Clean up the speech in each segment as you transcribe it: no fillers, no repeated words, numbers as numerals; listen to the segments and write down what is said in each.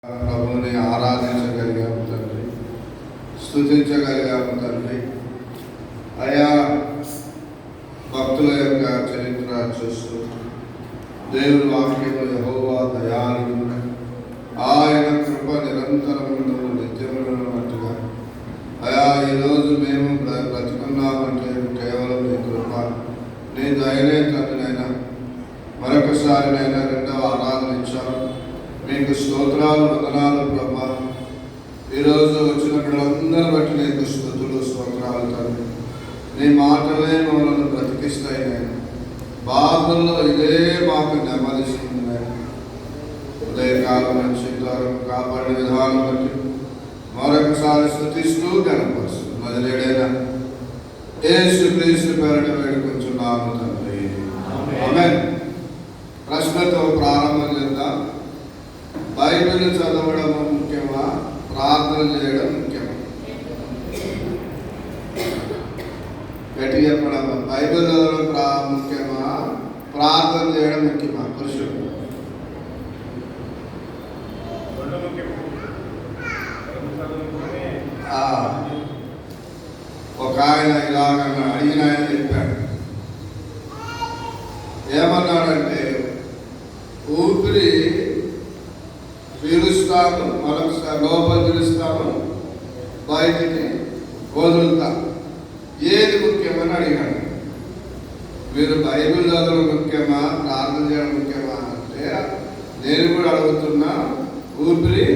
ప్రభువుని ఆరాధించగలిగాము తండ్రి, స్తుతించగలిగాము తండ్రి. అయా భక్తుల యొక్క చరిత్ర చూస్తూ దేవుని వాక్యము యెహోవా దయాళుడు, ఆయన కృప నిరంతరమును నిత్యమున్నట్టుగా. అయా ఈరోజు మేము బ్రతుకున్నామంటే కేవలం నీ కృప, నీ దయనే తండ్రినైనా. మరొకసారినైనా రెండవ ఆరాధన ఇచ్చాము. మీకు స్తోత్రాలు, వందనాలు ప్రభా. ఈరోజు వచ్చిన బిడ్డలందరూ బట్టి నీకు స్తుతులు, స్తోత్రాలు తండ్రి. నీ మాటలే మమ్మల్ని బ్రతికిస్తాయి నేను. బాధల్లో ఇదే మాకు నెమ్మదిస్తుంది నేను. ఉదయకాలం నుంచి కాపాడిన విధానం బట్టి మరొకసారి స్తుతిస్తూ కనపరుస్తుంది. మొదలేడైనా యేసుక్రీస్తు పేరిట వేడుకొంచున్నాము తండ్రి, ఆమేన్. ప్రశ్నతో ప్రారంభం చేద్దాం. బైబిల్ చదవడం ముఖ్యమా, ప్రార్థన చేయడం ముఖ్యమా? గట్టి చెప్పడం. బైబిల్ చదవడం ముఖ్యమా, ప్రార్థన చేయడం ముఖ్యమా? పురుషుడు ఒక ఆయన ఇలాగ అడిగిన ఆయన చెప్పాడు. ఏమన్నాడంటే, ఊపిరి పీలుస్తాము, మరొకసారి లోపల పీలుస్తాము, బయటికి వదులుతాం, ఏది ముఖ్యమని అడిగాడు. మీరు బైబిల్ చదవడం ముఖ్యమా, ప్రార్థన చేయడం ముఖ్యమా అంటే నేను కూడా అడుగుతున్నా. ఊపిరి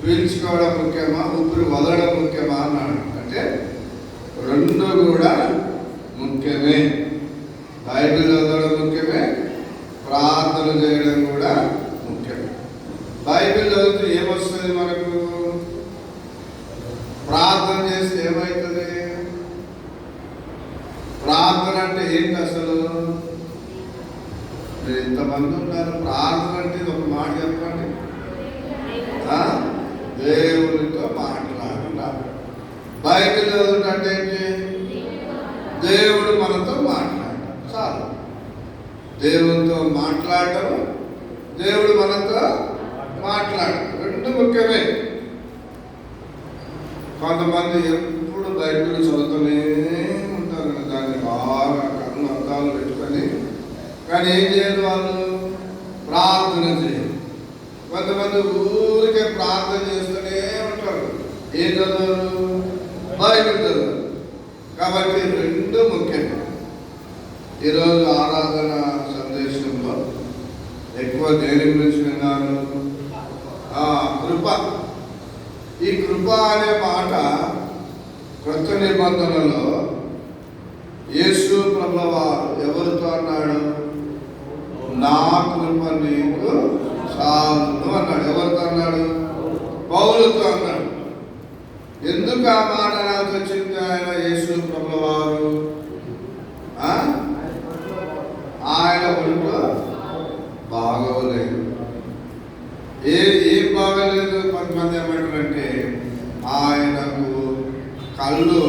పీల్చుకోవడం ముఖ్యమా, ఊపిరి వదలడం ముఖ్యమా అన్నాడు. అంటే రెండు కూడా ముఖ్యమే. బైబిల్ చదవడం ముఖ్యమే, ప్రార్థన చేయడం కూడా ముఖ్యమే. బైబిల్ చదివితే ఏమొస్తుంది మనకు? ప్రార్థన చేస్తే ఏమవుతుంది? ప్రార్థన అంటే ఏంటి అసలు? మీరు ఇంతమంది ఉన్నారు, ప్రార్థన అంటే ఒక మాట చెప్పండి. దేవునితో మాట్లాడాలి. బైబిల్ చదువుట అంటే ఏంటి? దేవుడు మనతో మాట్లాడటం చాలు. దేవునితో మాట్లాడటం, దేవుడు మనతో మాట్లాడటం రెండు ముఖ్యమే. కొంతమంది ఎప్పుడు బైబిల్ చదువుతూనే ఉంటారు, దాన్ని బాగా కళ్ళు అర్థాలు పెట్టుకొని, కానీ ఏం చేయరు వాళ్ళు? ప్రార్థన చేయరు. కొంతమంది ఊరికే ప్రార్థన చేస్తూనే ఉంటారు, ఏం చదవరు? బైబిల్ చదవరు. కాబట్టి రెండు ముఖ్యమే. ఈరోజు ఆరాధన సందేశంలో ఎక్కువ దేని గురించి విన్నాను? కృప. ఈ కృప అనే మాట క్రొత్త నిబంధనలో యేసు ప్రభువారు ఎవరితో అన్నాడు? నా కృప నీకు చాలును అన్నాడు. ఎవరితో అన్నాడు? పౌలుతో అన్నాడు. ఎందుకు ఆ మాట నాకు వచ్చింది? ఆయన యేసు ప్రభువారు ఆయన ఒంట్లో బాగోలేదు. ఏం బాగోలేదు? కొంతమంది ఏమంటారంటే ఆయనకు కళ్ళు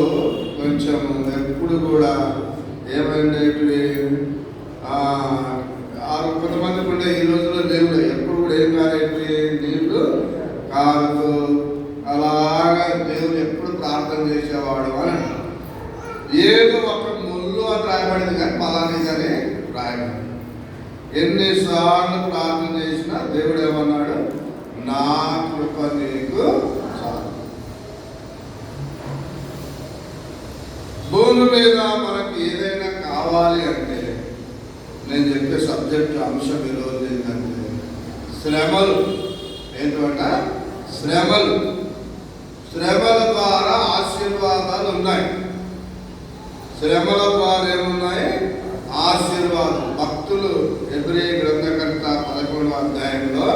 కొంచెం ఎప్పుడు కూడా ఏమైంది, కొంతమంది కూడా ఈ రోజుల్లో దేవుడు ఎప్పుడు కూడా ఏం కాలేదు, నీళ్లు కాదు, అలాగా దేవుడు ఎప్పుడు ప్రార్థన చేసేవాడు అని. ఏదో ఒక ముళ్ళు అని రాయబడింది, కానీ పలానిదని రాయబడింది. ఎన్నిసార్లు ప్రార్థన చేసినా దేవుడు ఏమన్నాడు? నా కృప నీకు చాలు. భూమి మీద మనకి ఏదైనా కావాలి అంటే, నేను చెప్పే సబ్జెక్ట్ అంశం ఈరోజు ఏంటంటే శ్రమలు. ఏంటంట? శ్రమలు. శ్రమల ద్వారా ఆశీర్వాదాలు ఉన్నాయి. శ్రమల ద్వారా ఏమున్నాయి? ఆశీర్వాదం. భక్తులు హెబ్రీ గ్రంథకర్త 11వ అధ్యాయంలో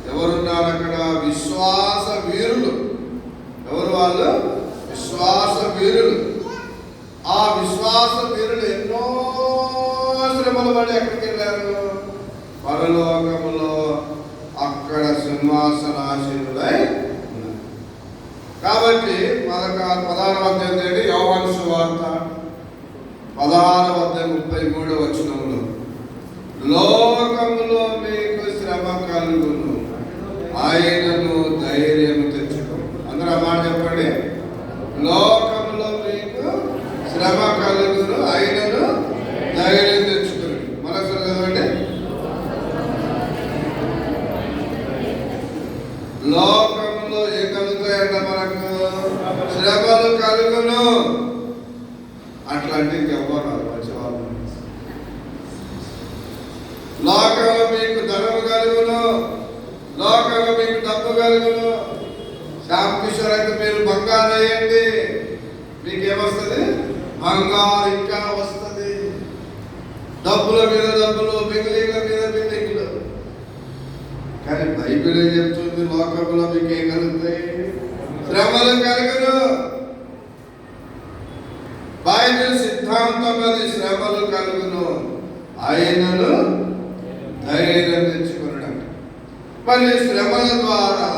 ఎవరున్నారు అక్కడ? విశ్వాస వీరులు. ఎవరు వాళ్ళు? విశ్వాస వీరులు. ఆ విశ్వాస వీరులు ఎన్నో శ్రమలు పడి ఎక్కడికి వెళ్ళారు? పరలోకములో అక్కడ సింహాసనాసీనులై ఉన్నారు. కాబట్టి 16వ అధ్యాయం యోహాను సువార్త 16:33 లోకములో మీకు శ్రమ కలుగును, ఆయనను ధైర్యం తెచ్చుకో. అందరూ ఆ మాట చెప్పండి. లోకంలో మీకు శ్రమ కలుగును, ఆయనను ధైర్యం తెచ్చుకోండి. మనసులో చదవండి. లోకంలో ఏ కలుగుతాయంట? మనకు శ్రమలు కలుగును. అట్లాంటి ఎవరు వచ్చేవాళ్ళు. లోకంలో మీకు ధనము కలుగును, లోకంలో మీకు డబ్బు కలుగును. శ్యామ్ కిషోర్ అయితే మీరు బంగారు వేయండి, మీకేమొస్తుంది? బంగారు ఇంకా వస్తుంది. డబ్బుల మీద డబ్బులు, బిల్డింగ్ల మీద బిల్డింగ్లు. కానీ బైబిల్ ఏం చెప్తుంది? లోకంలో మీకు ఏం కలుగుతాయి? శ్రమలు కలుగును. బైబిల్ సిద్ధాంతం అది. శ్రమలు కలుగును, ఆయనను ధైర్యం తెచ్చుకునడం. మరి శ్రమల ద్వారా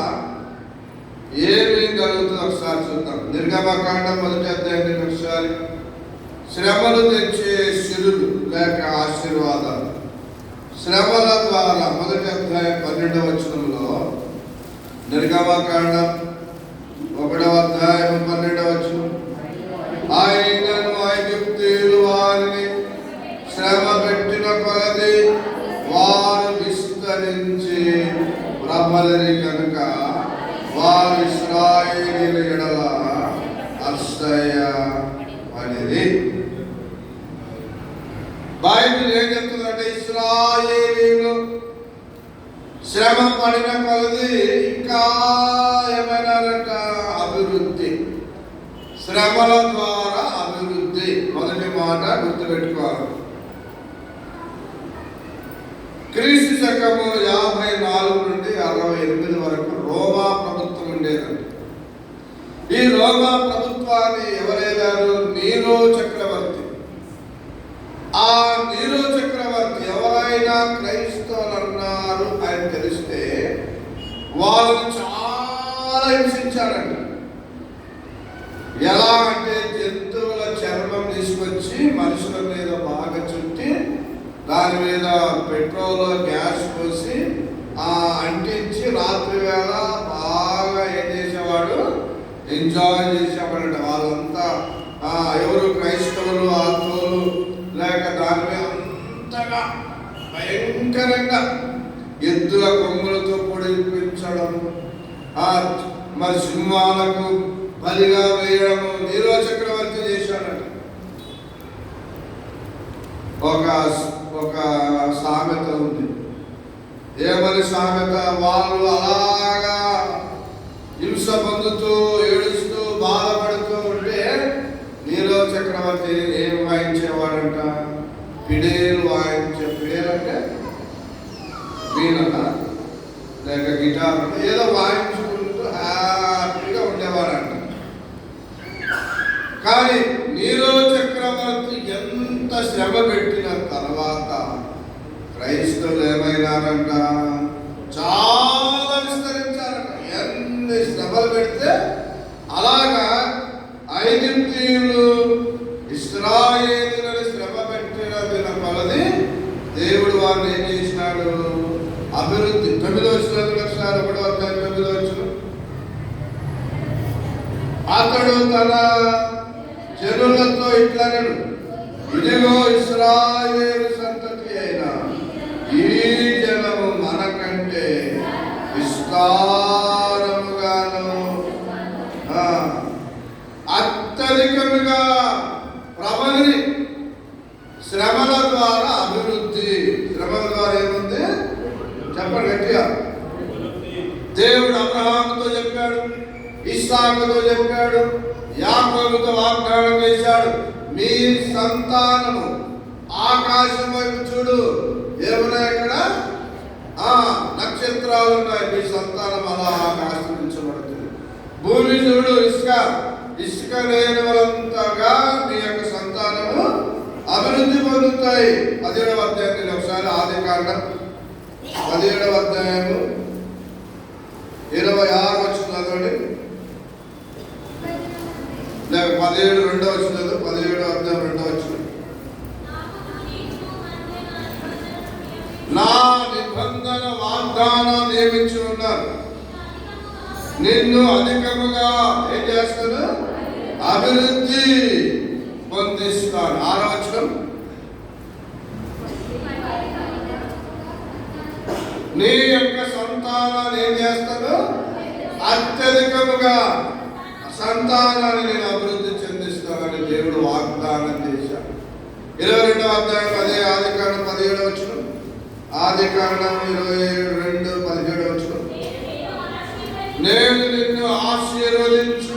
ఏమి కలుగుతుందో ఒకసారి చూద్దాం. నిర్గమకాండం 1వ అధ్యాయం ఒకసారి. శ్రమలు తెచ్చే సిరులు లేక ఆశీర్వాదాలు. శ్రమల ద్వారా 1వ అధ్యాయం 12వ వచనంలో, నిర్గమకాండం 1వ అధ్యాయం 12వ వచనం. ఆయనను ఐగుప్తీయులు వారిని శ్రమ పెట్టిన కొలది వారు విస్తరించి ప్రబలిరి కనుక వారు ఇశ్రాయేలీయుల ఎడల అసహ్యపడిరి. బైబిల్ ఏం చెప్తుందంటే, ఇశ్రాయేలీయులు శ్రమ పడిన కొలది ఇంకా ఏమైనారంట? అభివృద్ధి. శ్రమల ద్వారా అభివృద్ధి. మొదటి మాట గుర్తుపెట్టుకోవాలి. క్రీస్తు శకము 54 నుండి 68 వరకు రోమా ప్రభుత్వం ఉండేదండి. ఈ రోమా ప్రభుత్వాన్ని ఎవరేదారు? నీరో చక్రవర్తి. ఆ నీరో చక్రవర్తి ఎవరైనా క్రైస్తవులు అన్నారు అని తెలిస్తే వాళ్ళని చాలా హింసించారండి. ఎలా అంటే, జంతువుల చర్మం తీసుకొచ్చి మనుషుల మీద బాగా చుట్టి దాని మీద పెట్రోల్ గ్యాస్ పోసి అంటించి రాత్రి వేళ బాగా ఏం చేసేవాడు? ఎంజాయ్ చేసేవాడు. వాళ్ళంతా ఎవరు? క్రైస్తవులు, ఆత్మలు లేక దాని మీద అంతగా భయంకరంగా ఎద్దుల కొమ్ములతో పొడిపించడం, మరి సింహాలకు బలిగా వేయడము నీరో చక్రవర్తి చేశాడట. ఒక సామెత ఉంది. ఏమని సామెత? వాళ్ళు అలాగా హింస పొందుతూ ఏడుస్తూ బాధపడుతూ ఉంటే నీరో చక్రవర్తి ఏం వాయించేవాడంట? పిడేలు వాయించే. పిడేలు అంటే వీణ లేక గిటార్, ఏదో వాయించుకుంటూ హ్యాపీగా ఉండేవాడంట. కానీ నీరో చక్రవర్తి ఎంత శ్రమ పెట్టిన తర్వాత క్రైస్తవులు ఏమైనారంట? చాలా విస్తరించారంట. ఎన్ని శ్రమలు పెడితే అలాగా ఐగుప్తీయులు ఇశ్రాయేలీయులను శ్రమ పెట్టిన దిన కొలది దేవుడు వారిని ఏం చేసినాడు? అభివృద్ధి. 9వ వచనం ఒకసారి. 1వ అధ్యాయం 9వ వచనం. అతడు తన జనులతో ఇట్లనెను, ఇదిగో ఇశ్రాయేలు సంతతి అయిన ఈ జనము మనకంటే విస్తారముగాను అత్యధికముగా ప్రబలి. శ్రమల ద్వారా అభివృద్ధి. శ్రమల ద్వారా ఏముంది? చెప్పండి గట్టిగా. దేవుడు అబ్రహాముతో చెప్పాడు, ఇస్సాకుతో చెప్పాడు, యాకోబుతో వాగ్దానం చేశాడు. మీ సంతానము ఆకాశం వైపు చూడు. ఏమున్నాయి అక్కడ? నక్షత్రాలు ఉన్నాయి. మీ సంతానం అలా ఆకాశించబడుతుంది. భూమి చూడు, ఇసుక లేని వాళ్ళంతగా మీ యొక్క సంతానము అభివృద్ధి పొందుతాయి. 17వ అధ్యాయం ఒకసారి. ఆదికాండం 17వ అధ్యాయము 26 వచనం చదవండి. లేక 17 2వ వచనం. 17వ అధ్యాయం 2వ వచనం. నా నిబంధన వాగ్దానం నియమించి ఉన్నారు. నిన్ను అధికముగా ఏం చేస్తాను? అభివృద్ధి పొందిస్తాను. 6వ వచనం, నీ యొక్క సంతానాన్ని ఏం చేస్తాను? అత్యధికముగా సంతానాన్ని నేను అభివృద్ధి చెందిస్తానని దేవుడు వాగ్దానం చేశాడు. 22వ అధ్యాయం అదే ఆదికాండం 17వ వచనం. ఆదికాండం 22:17వ వచనం, నేను నిన్ను ఆశీర్వదించు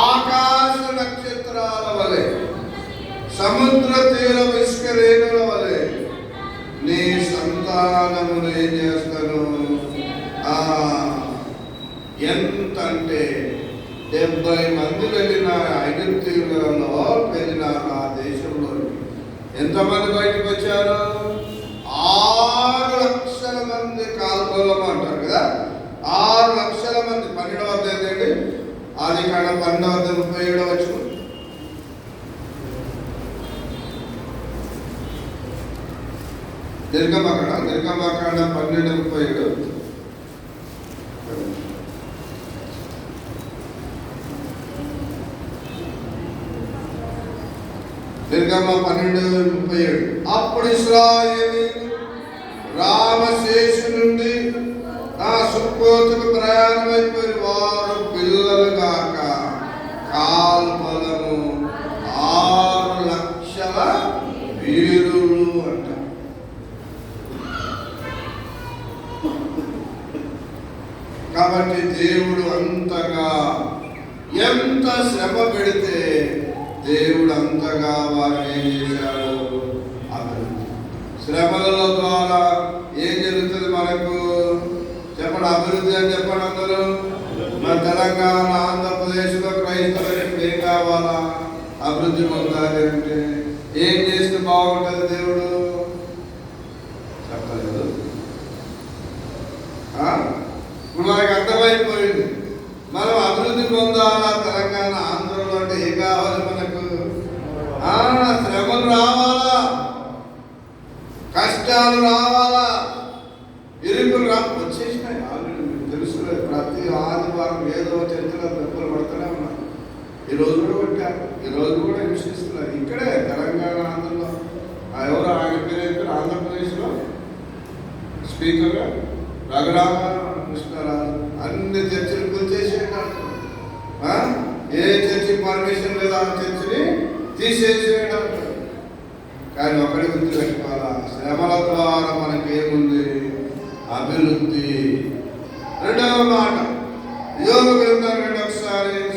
ఆకాశ నక్షత్రాల వలె సముద్ర తీరం ఇసుక రేణుల వలె నీ సంతానమును ఏం చేస్తాను? ఎంత అంటే 70 మంది వెళ్ళిన ఐగుప్తీయులలో వెళ్ళినారు. ఆ దేశంలో ఎంతమంది బయటకు వచ్చారు? 6 లక్షల మంది కాల్బలం అంటారు కదా, 6 లక్షల మంది. 12వ అధ్యాయం ఏంటి? ఆదికాండం 12:37 వచనం, నిర్గమకాండం 12:37. నిర్గమ 12:37. అప్పుడు ఇశ్రాయేలీయులు రామశేషు నుండి సుక్కోతుకు ప్రయాణమైపోయి వారు పిల్లలు గాక కాల్బలము 6 లక్షల వీరులు అంట. కాబట్టి దేవుడు అంతగా ఎంత శ్రమ పెడితే దేవుడు అంతగా వారిని ఏం చేశాడు? అభివృద్ధి. శ్రమల ద్వారా ఏం జరుగుతుంది మనకు? చెప్పండి, అభివృద్ధి అని చెప్పండి అందరూ. మన తెలంగాణ, ఆంధ్రప్రదేశ్లో క్రైస్తవులకు ఏం కావాలా? అభివృద్ధి పొందాలి అంటే ఏం చేస్తే బాగుంటుంది? దేవుడు చెప్పలేదు. ఇప్పుడు మనకు అర్థమైపోయింది. మనం అభివృద్ధి పొందాలా తెలంగాణ, ఆంధ్రలో అంటే ఏం కావాలి మనకు? శ్రమలు రావాలా, కష్టాలు రావాలా, ఇరుకులు వచ్చేసినాయి. ఆల్రెడీ మీకు తెలుసులేదు. ప్రతి ఆదివారం ఏదో చర్చలో దెబ్బలు పడుతూనే ఉన్నారు. ఈరోజు కూడా కొట్టారు, ఈరోజు కూడా హింసిస్తున్నారు. ఇక్కడే తెలంగాణ, ఆంధ్రలో. ఎవరు ఆయన పేరు? ఆంధ్రప్రదేశ్లో స్పీకర్ రఘురామ కృష్ణరాజు అన్ని చర్చలు కూల్చేసేయడం. ఏ చర్చి పర్మిషన్ లేదా ఆ చర్చిని తీసేసేయడం. కానీ ఒకటి గుర్తుపెట్టుకోవాలా, శ్రమల ద్వారా మనకి ఏముంది? అభివృద్ధి. 2వ మాట, యోగ గ్రంథం 2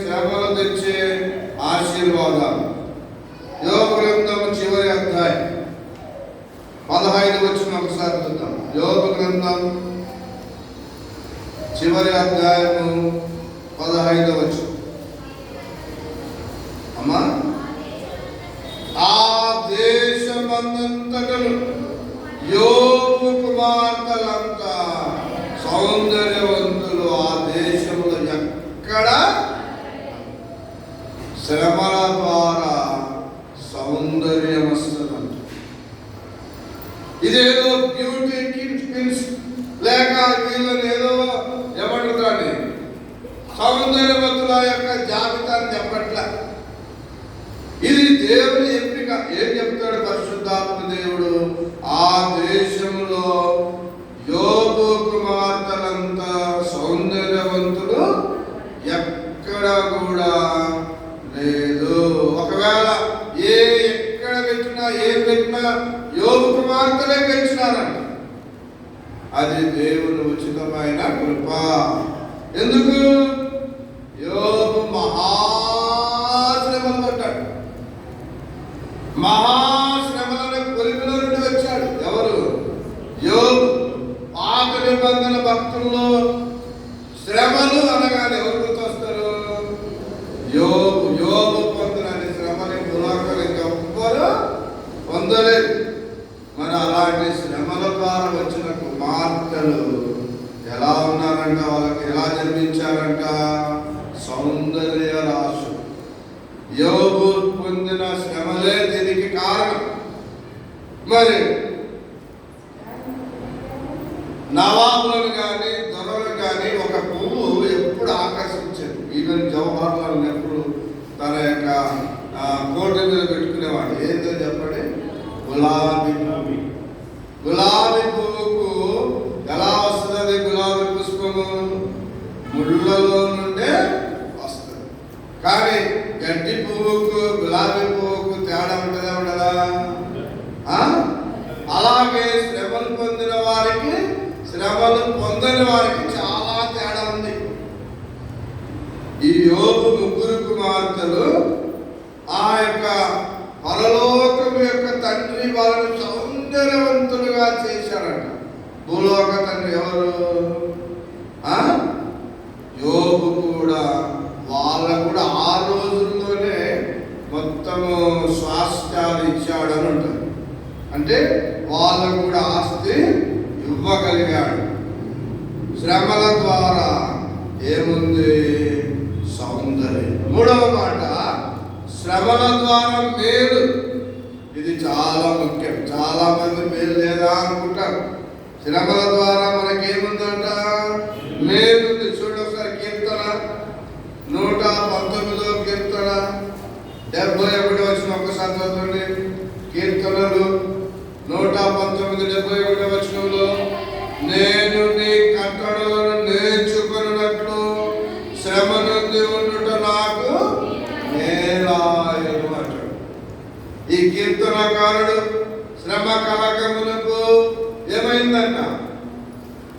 శ్రమలు తెచ్చే ఆశీర్వాదాలు. యోగ గ్రంథం చివరి అధ్యాయం 15 వచనం ఒకసారి చూద్దాం. యోగ గ్రంథం చివరి అధ్యాయము 15వ వచనం. అమ్మా, ఆ దేశమందంతటను యోబు కుమార్తెలంతా సౌందర్యవంతులు. ఆ దేశంలో ఎక్కడ శ్రమల ద్వారా సౌందర్యం వస్తుందంట. ఇదేదో బ్యూటీ కిడ్స్ లేక వీళ్ళని ఏదో ఏమంటారని సౌందర్యవంతుల యొక్క జాబితాని చెప్పట్ల. ఇది దేవుని ఎంపిక. ఏం చెప్తాడు పరిశుద్ధాత్మ దేవుడు? ఆ దేశంలో యోబు కుమార్తెలంతా సౌందర్యవంతులు ఎక్కడ కూడా లేదు. ఒకవేళ ఎక్కడ పెట్టినా ఏం పెట్టినా యోబు కుమార్తెలే పెంచినారంట. అది దేవుని ఉచితమైన కృప. ఎందుకు? యోబు మహాశ్రమలు పడ్డాడు. మహాశ్రమలను కొలిమిలో నుండి వచ్చాడు. ఎవరు? యోబు. పాత నిబంధన భక్తుల్లో శ్రమలు అనగానే ఎవరు గుర్తొస్తారు? యోబు. యోబు పొందిన శ్రమని పురాకలు ఇంకెవ్వరు పొందలేదు. మరి అలాంటి శ్రమల ద్వారా వచ్చిన కుమార్తెలు ఎలా ఉన్నారంట? వాళ్ళకి ఎలా జన్మించారంట? సౌందర్య రాశు. యోబు పొందిన శ్రమలే దీనికి కారణం. మరి నవాబులను కానీ, దొరలను ఎవరు కానీ ఒక పువ్వు ఎప్పుడు ఆకర్షించేది. ఈవెన్ జవహర్లాల్ నెహ్రూ తన యొక్క కోట మీద పెట్టుకునేవాడు. ఏంటో చెప్పండి, గులాబీ పువ్వు. గులాబీ పువ్వుకు ఎలా వస్తుంది? గులాబీ పుష్పము ముళ్ళలో నుండే వస్తుంది. కానీ గడ్డి పువ్వుకు గులాబీ పువ్వుకు తేడా ఉంటుందా ఉండదా? అలాగే శ్రమలు పొందిన వారికి శ్రమలు పొందని వారికి చాలా తేడా ఉంది. ఈ యోబు ముగ్గురు కుమార్తెలు ఆ యొక్క పరలోకం యొక్క తండ్రి వాళ్ళని సౌందర్యవంతులుగా చేశారంట. భూలోక తండ్రి ఎవరు? యోబు కూడా వాళ్ళకు కూడా ఆ రోజుల్లోనే మొత్తము స్వాస్థ్యాలు ఇచ్చాడని ఉంటుంది. అంటే వాళ్ళకు కూడా ఆస్తి ఇవ్వగలిగాడు. శ్రమల ద్వారా ఏముంది? సౌందర్యం. మూడవ మాట, శ్రమల ద్వారా మేలు. ఇది చాలా ముఖ్యం. చాలా మంది మేలు లేదా అనుకుంటారు. శ్రమల ద్వారా మనకేముందంట? మేలుంది. చూడొకసారి కీర్తన 119 కీర్తన 71 వచ్చిన ఒకసారి చదవండి. కీర్తనలు 119 71 వచనంలో, నేను నీ కట్టడలను నేర్చుకున్నట్లు శ్రమ నుండి ఉండుట నాకు మేలాయను అంటాడు. ఈ కీర్తనకారుడు శ్రమ కలగమునకు ఏమైందంట?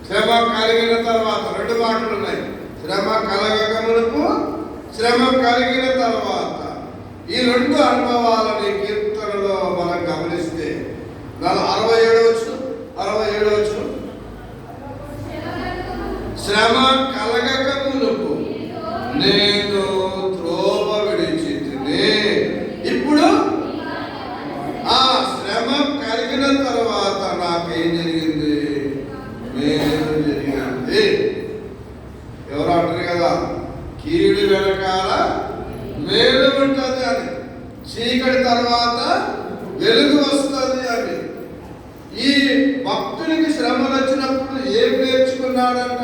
శ్రమ కలిగిన తర్వాత 2 మాటలు ఉన్నాయి. శ్రమ కలగమునకు, శ్రమ కలిగిన తర్వాత. ఈ 2 అనుభవాలని కీర్తనలో మనం గమనిస్తే 67 వచ్చు. శ్రమ కలగకమునకు నేను త్రోవ విడిచితిని. ఇప్పుడు ఆ శ్రమ కలిగిన తర్వాత నాకేం జరిగింది? మేలు జరిగింది. ఎవరు అంటారు కదా, కీడు వెనకాల మేలు ఉంటుంది అని, చీకటి తర్వాత వెలుగు వస్తుంది అని. ఈ భక్తునికి శ్రమలు వచ్చినప్పుడు ఏం నేర్చుకున్నాడంట?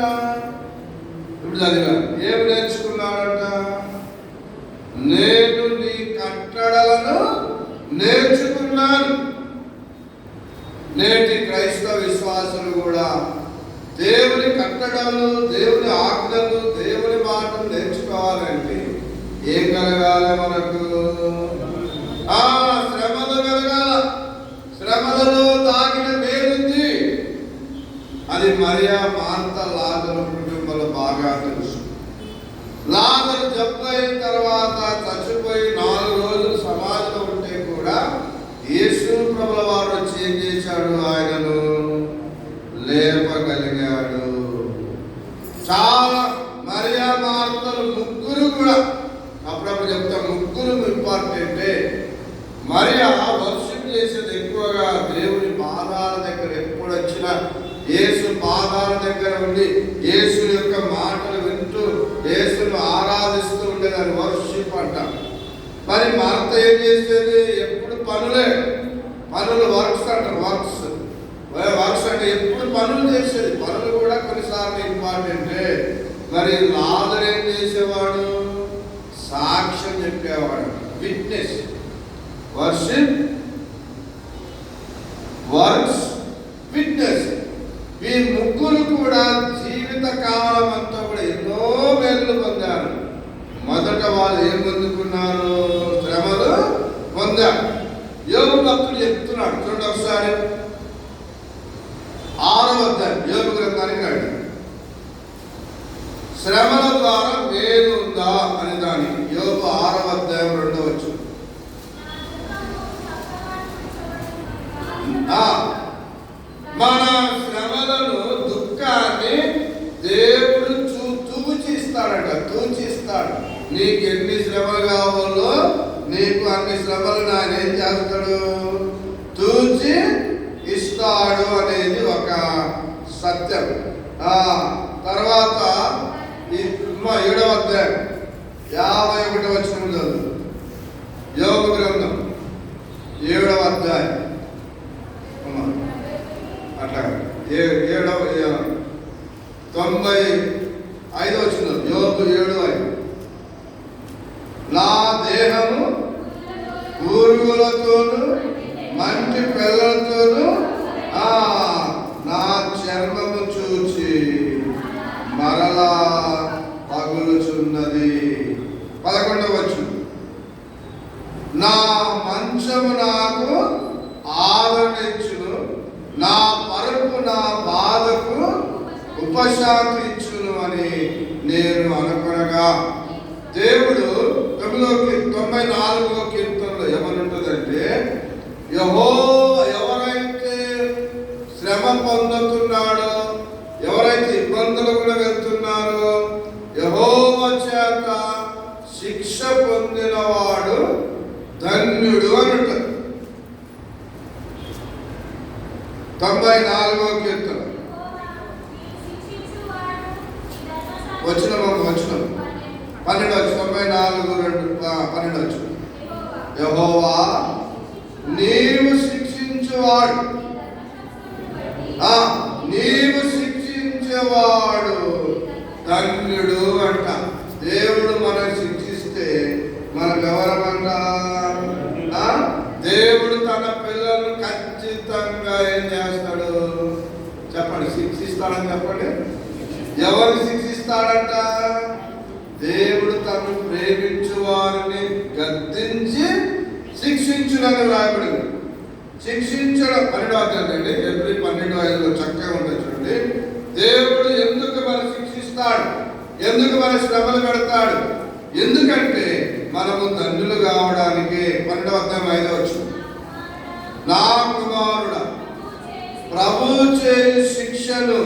ఇప్పుడు చదివా, ఏం నేర్చుకున్నాడంట? నేను నీ కట్టడలను నేర్చుకున్నాను. నేటి క్రైస్తవ విశ్వాసులు కూడా దేవుని కట్టడలు, దేవుని ఆజ్ఞలు, దేవుని మాటలు నేర్చుకోవాలంటే ఏం కలగాలి మనకు? శ్రమలు కలగాల. శ్రమలలో తాగిన మేలుంది. అది మరియా, మార్త, లాజరు కుటుంబంలో బాగా తెలుసు. లాజరు జబ్బు అయిన తర్వాత చచ్చిపోయి 4 రోజులు సమాధిలో ఉంటే కూడా యేసు ప్రభుల వారు వచ్చి ఏం చేశాడు? ఆయనను లేపగలిగాడు. చాలా మరియా, మార్తలు ముగ్గురు కూడా, అప్పుడప్పుడు చెప్తాం ముగ్గురు ఇంపార్టెంటే. మరియా వర్షిప్ చేసేది ఎక్కువగా దేవుని పాదాల దగ్గర. ఎప్పుడు వచ్చినా యేసు పాదాల దగ్గర ఉండి యేసు యొక్క మాటలు వింటూ యేసును ఆరాధిస్తూ ఉండేదాన్ని వర్షిప్ అంటాం. మరి మార్త ఏం చేసేది? ఎప్పుడు పనులే, పనులు, వర్క్స్ అంటారు. వర్క్స్ అంటే ఎప్పుడు పనులు చేసేది. పనులు కూడా కొన్నిసార్లు ఇంపార్టెంటే. మరి లాజరు ఏం చేసేవాడు? సాక్ష్యం చెప్పేవాడు. విట్నెస్. Worship, works, witness. ఈ ముగ్గురు కూడా జీవిత కాలం అంతా కూడా ఎన్నో మేలు పొందారు. మొదట వాళ్ళు ఏం పొందుకున్నారు? శ్రమలు పొందారు. యోబు భక్తుడు చెప్తున్నాడు. చూడండి ఒకసారి 6వ అధ్యాయం యోబు గ్రంథానికి రండి. శ్రమల ద్వారా మేలు ఉందా అని దానికి యోబు 6వ అధ్యాయం 2వ వచనం. మన శ్రమలను, దుఃఖాన్ని దేవుడు తూచిస్తాడట. తూచిస్తాడు. నీకు ఎన్ని శ్రమలు కావాలో నీకు అన్ని శ్రమలను ఆయన ఏం చేస్తాడు? తూచి ఇస్తాడు అనేది ఒక సత్యం. తర్వాత 7వ అధ్యాయం 51వ వచనం చదువు. యోబు గ్రంథం 7వ అధ్యాయం అట్లా 90 5వ యోబు 7:5. నా దేహము పురుగులతోను మంటి పిల్లలతోను నా చర్మము చూచి మరలా పగులుచున్నది. 11వ నా మంచము నాకు ఆదరణించును, నా పరుపు నా బాధకు ఉపశాంతి ఇచ్చును అని నేను అనుకునగా. దేవుడు 94వ కీర్తనలో ఏమనుంటుందంటే, ఎవరైతే శ్రమ పొందుతున్నాడో, ఎవరైతే ఇబ్బందులు కూడా వెళ్తున్నారో, యెహోవా చేత శిక్ష పొందినవాడు ధన్యుడు అని ఉంటుంది. 94వ కీర్తన వచనం 12. యెహోవా నీవు శిక్షించువాడు, నీవు శిక్షించేవాడు ధన్యుడు అంట. దేవుడు మనం శిక్షిస్తే మనం ఎవరమంటా? దేవుడు తన పిల్లలను ఖచ్చితంగా ఏం చేస్తాడు చెప్పండి? శిక్షిస్తాడని చెప్పండి. ఎవరిని శిక్షిస్తాడంట? దేవుడు తను ప్రేమించు వారిని గద్దించి శిక్షించునని రాయబడింది. శిక్షించడం 12 ఎబ్రీ 12:5 చక్కగా ఉంటుంది చూడండి. దేవుడు ఎందుకు మనం శిక్షిస్తాడు? ఎందుకు మన శ్రమలు పెడతాడు? ఎందుకంటే మనము ధన్యులు కావడానికి. 12:5 నా కుమారుడా, ప్రభు చేయు శిక్షను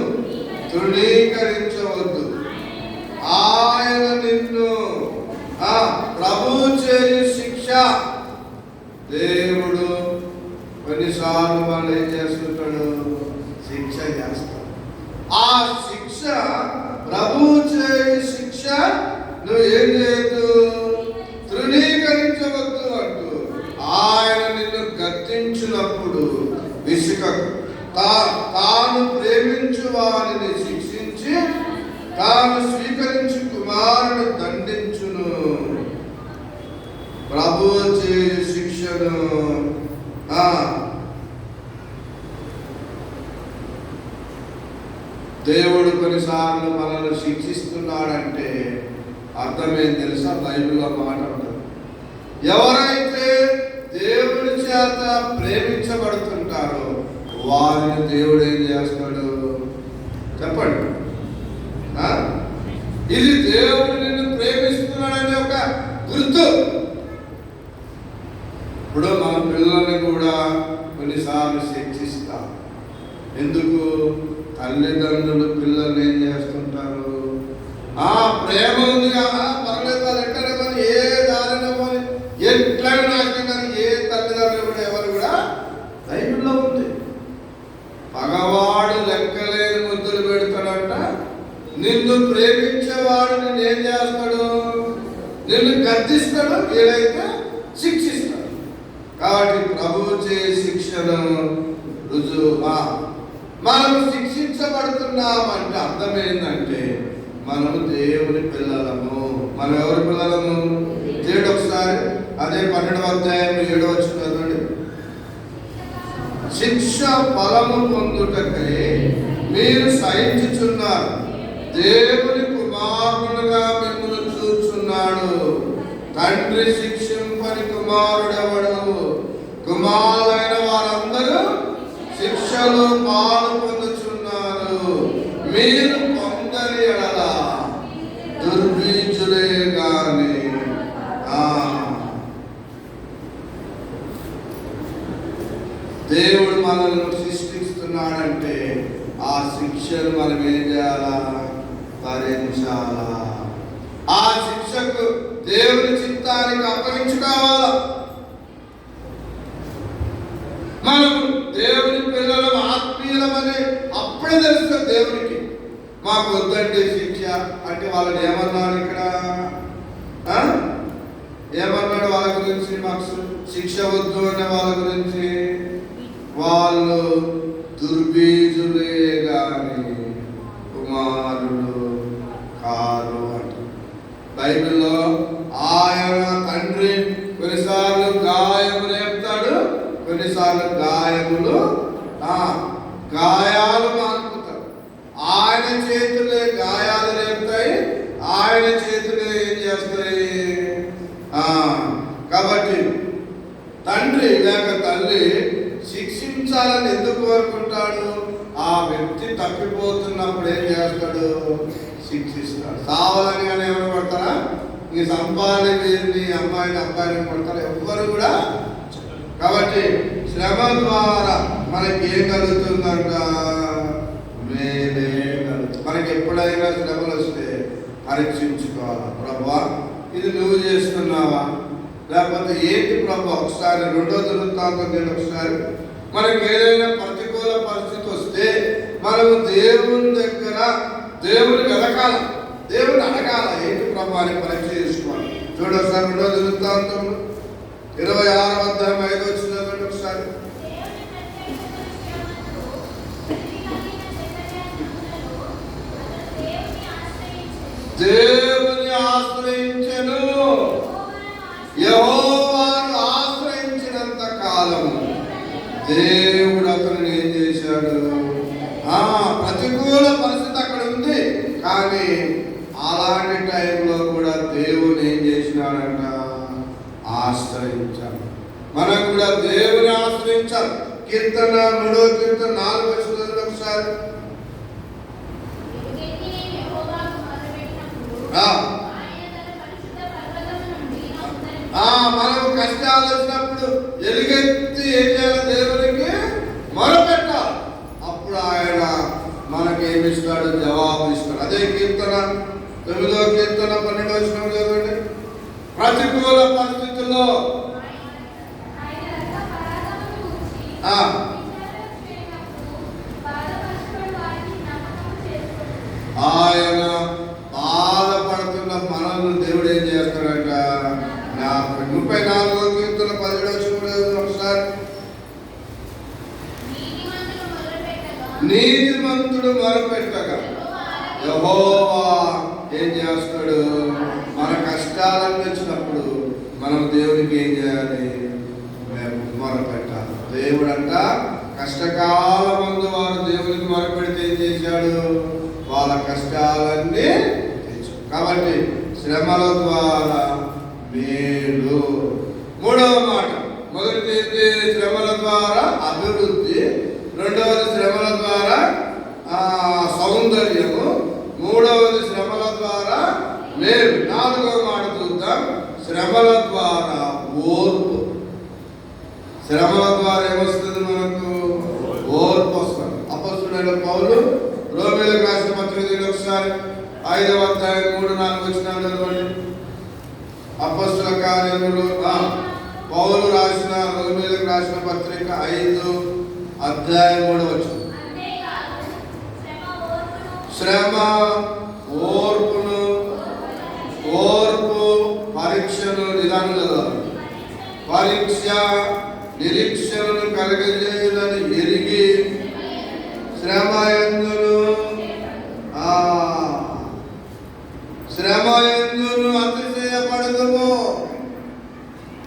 తృణీకరించవద్దు. ఆయన నిన్ను ప్రభు చేయు శిక్ష. దేవుడు కొన్నిసార్లు మనం ఏం చేస్తుంటాడు? శిక్ష చేస్తాడు. ఆ శిక్ష ప్రభు చేయు శిక్ష నువ్వు ఏం చేయొద్దు, తృణీకరించవద్దు అంటూ ఆయన నిన్ను గద్దించినప్పుడు విసుకకు. తాను ప్రేమించు వారిని శిక్షించి తాను స్వీకరించి కుమారుడు దండించును. ప్రభు చేయు శిక్షను దేవుడు కొన్నిసార్లు మనల్ని శిక్షిస్తున్నాడంటే అర్థమేం తెలుసా? బైబిల్లో మాట ఉంటుంది, ఎవరైతే దేవుడి చేత ప్రేమించబడుతుంటారో వారిని దేవుడు ఏం చేస్తాడు చెప్పండి? ఇది దేవుడు నిన్ను ప్రేమిస్తున్నాడనే ఒక గుర్తు. ఇప్పుడు మన పిల్లల్ని కూడా కొన్నిసార్లు శిక్షిస్తాం. ఎందుకు? తల్లిదండ్రులు పిల్లల్ని ఏం చేస్తుంటారు? ప్రేమ ఉంది కదా, పర్లేదు వాళ్ళు ఎక్కడ కానీ ఏ దారిలో కానీ ఎట్లయినా నాశనం కానీ ఏ తల్లిదండ్రులు కూడా ఎవరు కూడా బైబిల్లో ఉంది. పగవాడు లెక్కలేని ముద్దులు పెడతాడంట. నిన్ను ప్రేమించేవాడు నిన్ను ఏం చేస్తాడు? నిన్ను గద్దిస్తాడు, ఏదైతే శిక్షిస్తాడు. కాబట్టి ప్రభువు చే శిక్షను రుజువా. మనం శిక్షించబడుతున్నామంటే అర్థం ఏంటంటే మనము దేవుని పిల్లలము. మనం ఎవరి పిల్లలము? దేవుడు. ఒకసారి అదే 12:7 చదవండి. శిక్ష ఫలము పొందుటకై మీరు సహించుచున్నారు, దేవుని కుమారుడుగా మిమ్మల్ని చూచున్నాడు. తండ్రి శిక్షింపని కుమారుడెవడు? కుమారులైన వారందరూ శిక్షలు పాలు పొందుచున్నారు. మీరు పొందని ఎడల దుర్బీజులే గాని. దేవుడు మనల్ని సృష్టిస్తున్నాడంటే ఆ శిక్షను మనం ఏం చేయాలా? భరించాలా. ఆ శిక్షకు దేవుని చిత్తానికి అప్పగించుకోవాలా. మనం దేవుని పిల్లలం, ఆత్మీయులమని అప్పుడే తెలుస్తుంది దేవునికి. మాకు వద్దండి శిక్ష అంటే వాళ్ళని ఏమన్నాడు ఇక్కడ? ఏమన్నాడు వాళ్ళ గురించి? మాకు శిక్ష వద్దు అనే వాళ్ళ గురించి, వాళ్ళు దుర్బీజులే గాని కుమారులు కాదు. బైబిల్లో ఆయన తండ్రి కొన్నిసార్లు గాయము రేపుతాడు, కొన్నిసార్లు గాయాలు మానుపుతాడు. ఆయన చేతులే గాయాలు రేపుతాయి, ఆయన చేతులే ఏం చేస్తాయి. కాబట్టి తండ్రి లేక తల్లి శిక్షించాలని ఎందుకు కోరుకుంటాడు? ఆ వ్యక్తి తప్పిపోతున్నప్పుడు ఏం చేస్తాడు? శిక్షిస్తాడు. సావాలని కానీ ఎవరు కొడతారా? ఈ సంపాదన వీరిని అబ్బాయిని కొడతారా? ఎవ్వరు కూడా. కాబట్టి శ్రమ ద్వారా మనకి ఏం కలుగుతుందంట? మేలే కలుగుతుంది. మనకి ఎప్పుడైనా శ్రమలు వస్తే పరీక్షించుకోవాలి. ప్రభువా ఇది నువ్వు చేస్తున్నావా, లేకపోతే ఏంటి ప్రభు? ఒకసారి 2వ దినవృత్తాంతం నేను ఒకసారి మనకి ఏదైనా ప్రతికూల పరిస్థితి వస్తే మనము దేవుని దగ్గర దేవుని వెతకాల, దేవుని అడగాల. ఏంటి ప్రభు అని పరీక్ష చేసుకోవాలి. చూడండి ఒకసారి 2వ దినవృత్తాంతం 26వ అధ్యాయం 5వ వచనం ఒకసారి. దేవుని ఆశ్రయించెను, యెహోవాను ఆశ్రయించినంత కాలము దేవుడు అతను ఏం చేశాడు? ప్రతికూల పరిస్థితి అక్కడ ఉంది, కానీ అలాంటి టైంలో కూడా దేవుని ఏం చేసినాడంట? ఆశ్రయించాడు. మనం కూడా దేవుని ఆశ్రయించాలి. కీర్తన 3వ కీర్తన 4వ వచనం ఒకసారి. మనం కష్టాలు వచ్చినప్పుడు ఎలుగెత్తి ఏం చేయాలి? దేవునికి మొరపెట్టాలి. అప్పుడు ఆయన మనకేమిస్తాడు? జవాబు ఇస్తాడు. అదే కీర్తన 9వ కీర్తన 12వ వచనం చదవండి. ప్రతికూల పరిస్థితుల్లో ఆయన బాధపడుతున్న మనల్ని దేవుడు ఏం చేస్తాడంట? 34వ కీర్తన 17వ వచనం ఒకసారి. నీతిమంతుడు మొరపెట్టగా యెహోవా ఏం చేస్తాడు? మన కష్టాలను వచ్చినప్పుడు మనం దేవునికి ఏం చేయాలి? మొరపెట్టాలి. దేవుడంట కష్టకాలమందు వారు దేవునికి మొరపెడితే ఏం చేశాడు? వాళ్ళ కష్టాలన్నీ తెచ్చు. కాబట్టి శ్రమల ద్వారా మేలు. 3వ మాట, మొదటిది శ్రమల ద్వారా అభివృద్ధి, 2వది శ్రమల ద్వారా సౌందర్యము, 3వది శ్రమల ద్వారా మేలు. 4వ మాట చూద్దాం. శ్రమల ద్వారా ఓర్పు. శ్రమల ద్వారా ఏమొస్తుంది? మనకు ఓర్పు వస్తుంది. అపొస్తలుడైన పౌలు రోమీయులకు రాసిన పత్రిక ఒకసారి 5వ అధ్యాయం 3-4 వచనాలు చదవండి. అపొస్తలుల కార్యములు పౌలు రాసిన రోమీయులకు రాసిన పత్రిక 5వ అధ్యాయం 3వ వచనం. శ్రమ ఓర్పును, ఓర్పు పరీక్షను నిదానం చదవాలి. పరీక్ష నిరీక్షణను కలగజేయుదని ఎరిగి శ్రమ యందును అతిశయపడదుము.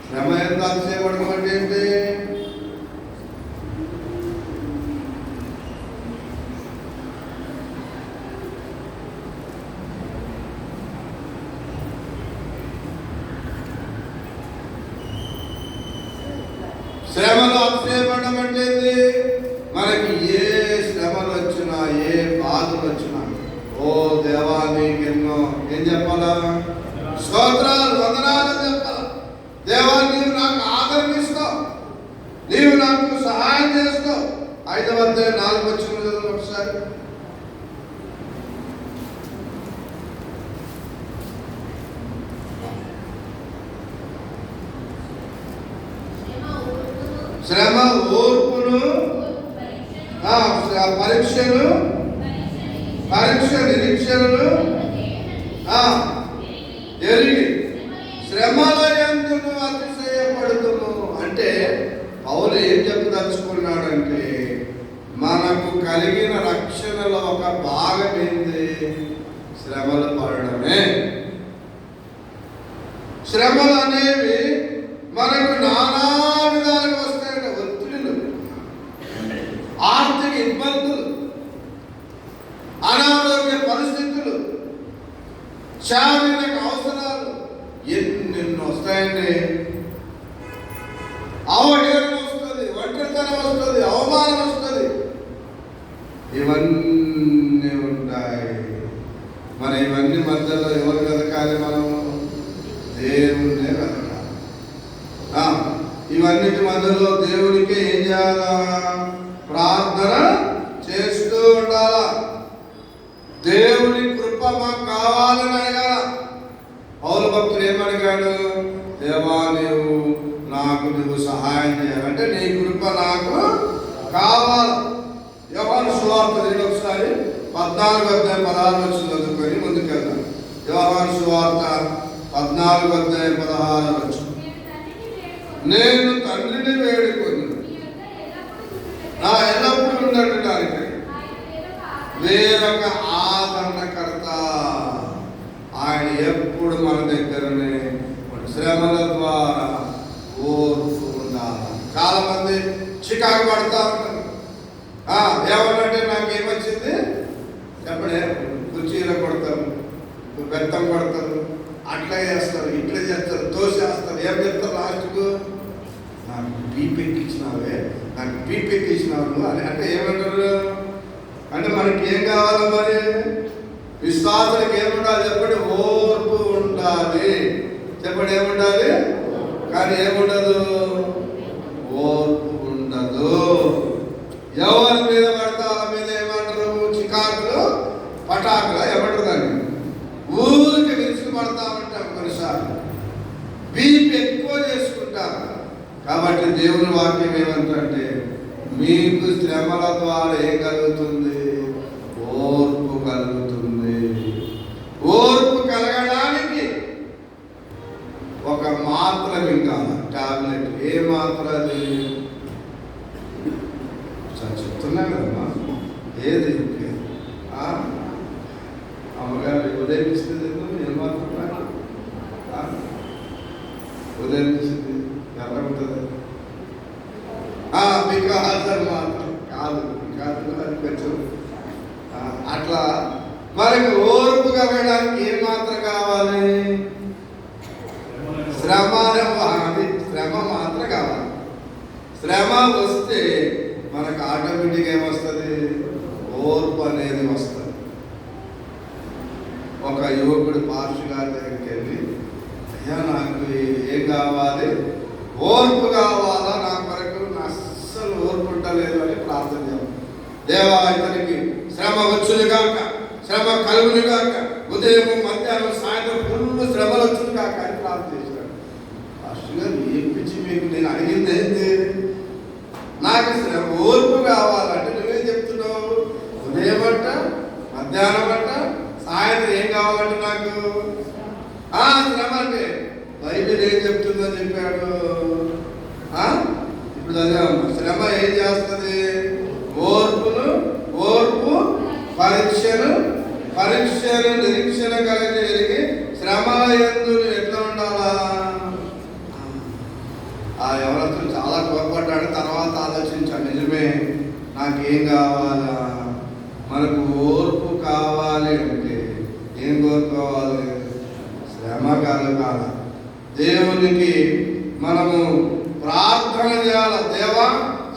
శ్రమ యందు అతిశయపడదు అంటే ఏంటి? శ్రమలు అతిశయపడడం అంటే మనకి ఏ శ్రమలు వచ్చినా, ఏ బాధలు వచ్చినా, ఓ దేవా నీకెన్నో ఏం చెప్పాలా? స్తోత్రాలు, వందనాలు చెప్పాలా. దేవా నీవు నాకు ఆదరణ ఇస్తావు, నీవు నాకు సహాయం చేస్తావు. 5వ అధ్యాయం 4వ వచనం ఒకసారి. శ్రమ ఓర్పును, పరీక్షను, పరీక్ష నిరీక్షణను ఎరిగి శ్రమల యందును అతిశయపడుతును. అంటే పౌలు ఏం చెప్పదలుచుకున్నాడంటే మనకు కలిగిన రక్షణలో ఒక భాగం ఏంది? శ్రమలు పడడమే. శ్రమలు అనేవి మనకు నానా విధాలుగా వస్తాయంట. ఒత్తిడులు, ఆర్థిక ఇబ్బందులు, అనారోగ్య పరిస్థితులు, శారీరక అవసరాలు ఎన్నెన్నో వస్తాయండి. అవహేళన వస్తుంది, ఒంటరితనం వస్తుంది, అవమానం వస్తుంది, ఇవన్నీ ఉంటాయి. మరి ఇవన్నీ మధ్యలో ఎవరు వెతకాలి? మనము దేవుడే వెతకాలి. ఇవన్నిటి మధ్యలో దేవుడికి ఏం చేయాలా? ప్రార్థన చేస్తూ ఉండాలా. దేవుని కృప మాకు కావాలని అడగాల. పౌలు భక్తుడు ఏమడిగాడు? దేవా నువ్వు సహాయం చేయాలంటే నీ కృప నాకు కావాలి. యోహాను సువార్త ఒకసారి 14:16 చదువుకొని ముందుకెళ్దాం. యోహాను సువార్త 14:16. నేను తండ్రిని వేడుకొని నా ఎల్లప్పుడూ ఉండటానికి వేరొక ఆదరణకర్త, ఆయన ఎప్పుడు మన దగ్గరనే శ్రమల ద్వారా ఓర్పు ఉండాలి. చాలా మంది చికాకు పడతా ఉంటారు. ఏమన్నంటే నాకేమొచ్చింది చెప్పడే, కుర్చీలో కొడతారు, బెత్తం కొడతారు, అట్లా చేస్తారు, ఇట్లా చేస్తారు, తోసేస్తారు. ఏం చెప్తారు లాస్ట్కు? నాకు బీపీ ఎక్కించినావే, నాకు బీపీ ఎక్కించినావు అని. అంటే ఏమంటారు? అంటే మనకి ఏం కావాలి? మరి విశ్వాసులకు ఏముండాలి చెప్పండి? ఓర్పు ఉండాలి. చెప్పండి ఏముండాలి? కానీ ఏముండదు? ఓర్పు ఉండదు. ఎవరి మీద పడతా వాళ్ళ మీద ఏమంటారు? చికాకులు, పటాకులు ఏమంటారు? దాన్ని ఊరికి విరుచుకు పడతా ఉంటాం. కొన్నిసార్లు బీపీ ఎక్కువ చేసుకుంటారు. కాబట్టి దేవుని వాక్యం ఏమంటే మీకు శ్రమల ద్వారా ఏం కలుగుతుంది? ఓర్పు కలుగుతుంది. ఓర్పు కలగడానికి ఒక మాత్ర మింగాలి, టాబ్లెట్. ఏ మాత్ర? అది చెప్తున్నా కదమ్మా. ఏది అమ్మగారు ఉదయిస్తుంది? ఏం మాత్రం ఉదయిస్తుంది? ఎలా ఉంటుంది? బికాజర్ మాత్రం కాదు, అది కొంచెం అట్లా. మనకి ఓర్పు కలగడానికి ఏ మాత్రం కావాలి? శ్రమ మాత్రం కావాలి. శ్రమ వస్తే మనకు ఆటోమేటిక్గా ఏమొస్తుంది? ఓర్పు అనేది వస్తుంది. ఒక యువకుడు పాస్టర్ గారి దగ్గరికి వెళ్ళి, అయ్యా నాకు ఏం కావాలి? ఓర్పు కావాలా, నా కొరకు అస్సలు ఓర్పు ఉండలేదు అని ప్రార్థన చేయాలి. దేవా ఇతనికి శ్రమ వచ్చును కాక, శ్రమ కలుగును కాక, ఉదయం మధ్యాహ్నం సాయంత్రం ఫుల్ శ్రమలు వచ్చును కాక అని ప్రార్థన చేశాడు. పాస్టర్ గారు ఏం పిచ్చి మీకు, నేను అడిగింది ఏంటి? నాకు శ్రమ ఓర్పు కావాలంటే నువ్వేం చెప్తున్నావు? ఉదయం అంట, మధ్యాహ్నం అంట, సాయంత్రం ఏం కావాలంటే నాకు శ్రమ అంటే బైబిల్ ఏం చెప్తుందని చెప్పాడు. ఇప్పుడు చదివాము. శ్రమ ఏం చేస్తుంది? ఓర్పు పరీక్షను నిరీక్షణ కలిగి శ్రమ యందు ఎట్లా ఉండాలా? ఎవరో చాలా కోపడ్డాడు, తర్వాత ఆలోచించాడు, నిజమే నాకేం కావాలా? మనకు ఓర్పు కావాలి అంటే ఏం కోరుకోవాలి? శ్రమ కలగాలి. దేవునికి మనము ప్రార్థన చేయాలి. దేవా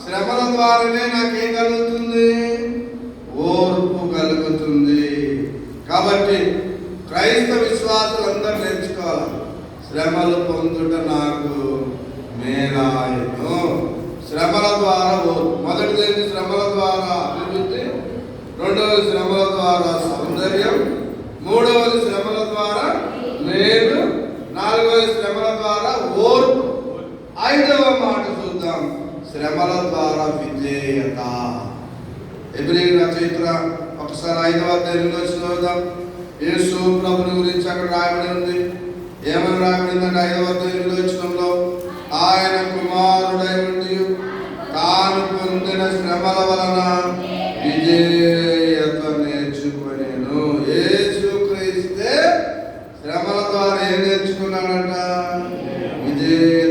శ్రమల ద్వారానే నాకేం కలుగుతుంది? ఓర్పు కలుగుతుంది. కాబట్టి క్రైస్తవ విశ్వాసులందరూ నేర్చుకోవాలి. శ్రమలు పొందుట నాకు మేలాయను. శ్రమల ద్వారా ఓర్పు. మొదటిది శ్రమల ద్వారా అభివృద్ధి, రెండవది శ్రమల ద్వారా సౌందర్యం, మూడవది శ్రమల ద్వారా మేలు, నాలుగవది శ్రమల ద్వారా ఓర్పు, ఐదవ మాట చూద్దాం, శ్రమల ద్వారా విజేయత. ఎబ్రీయుల రచయిత ఒకసారి 5వ అధ్యాయంలో చదువుదాం. యేసు ప్రభుని గురించి అక్కడ రాయబడి ఉంది. ఏమని రాయబడిందంటే 5వ అధ్యాయంలో ఆయన కుమారుడై ఉండి తాను పొందిన శ్రమల వలన విజేయత నేర్చుకొనేను. యేసు క్రీస్తే శ్రమల ద్వారా ఏం నేర్చుకున్నాడంట? ఏ